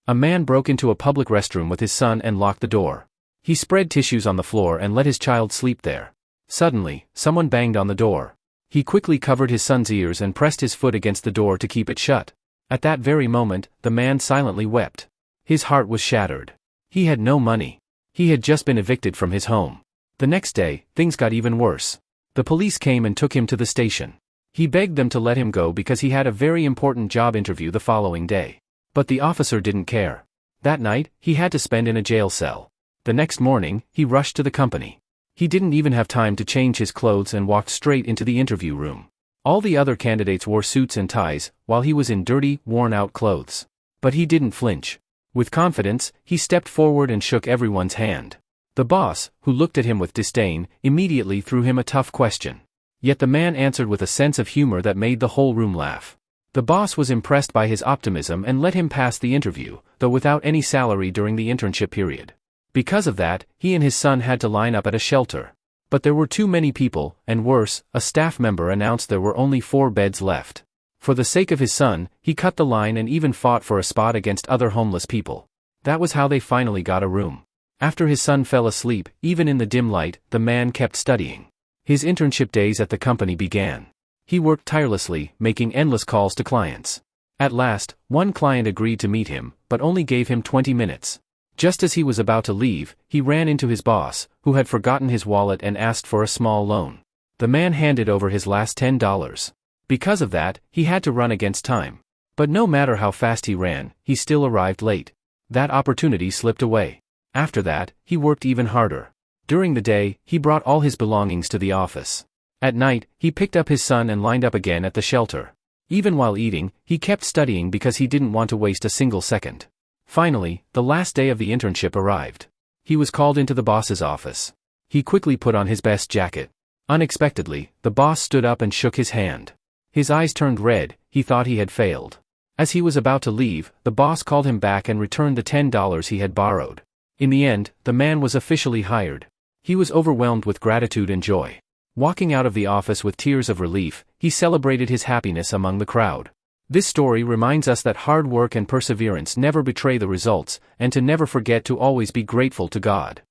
A man broke into a public restroom with his son and locked the door. He spread tissues on the floor and let his child sleep there. Suddenly, someone banged on the door. He quickly covered his son's ears and pressed his foot against the door to keep it shut. At that very moment, the man silently wept. His heart was shattered. He had no money. He had just been evicted from his home. The next day, things got even worse. The police came and took him to the station. He begged them to let him go because he had a very important job interview the following day. But the officer didn't care. That night, he had to spend in a jail cell. The next morning, he rushed to the company. He didn't even have time to change his clothes and walked straight into the interview room. All the other candidates wore suits and ties, while he was in dirty, worn-out clothes. But he didn't flinch. With confidence, he stepped forward and shook everyone's hand. The boss, who looked at him with disdain, immediately threw him a tough question. Yet the man answered with a sense of humor that made the whole room laugh. The boss was impressed by his optimism and let him pass the interview, though without any salary during the internship period. Because of that, he and his son had to line up at a shelter. But there were too many people, and worse, a staff member announced there were only 4 beds left. For the sake of his son, he cut the line and even fought for a spot against other homeless people. That was how they finally got a room. After his son fell asleep, even in the dim light, the man kept studying. His internship days at the company began. He worked tirelessly, making endless calls to clients. At last, one client agreed to meet him, but only gave him 20 minutes. Just as he was about to leave, he ran into his boss, who had forgotten his wallet and asked for a small loan. The man handed over his last $10. Because of that, he had to run against time. But no matter how fast he ran, he still arrived late. That opportunity slipped away. After that, he worked even harder. During the day, he brought all his belongings to the office. At night, he picked up his son and lined up again at the shelter. Even while eating, he kept studying because he didn't want to waste a single second. Finally, the last day of the internship arrived. He was called into the boss's office. He quickly put on his best jacket. Unexpectedly, the boss stood up and shook his hand. His eyes turned red, he thought he had failed. As he was about to leave, the boss called him back and returned the $10 he had borrowed. In the end, the man was officially hired. He was overwhelmed with gratitude and joy. Walking out of the office with tears of relief, he celebrated his happiness among the crowd. This story reminds us that hard work and perseverance never betray the results, and to never forget to always be grateful to God.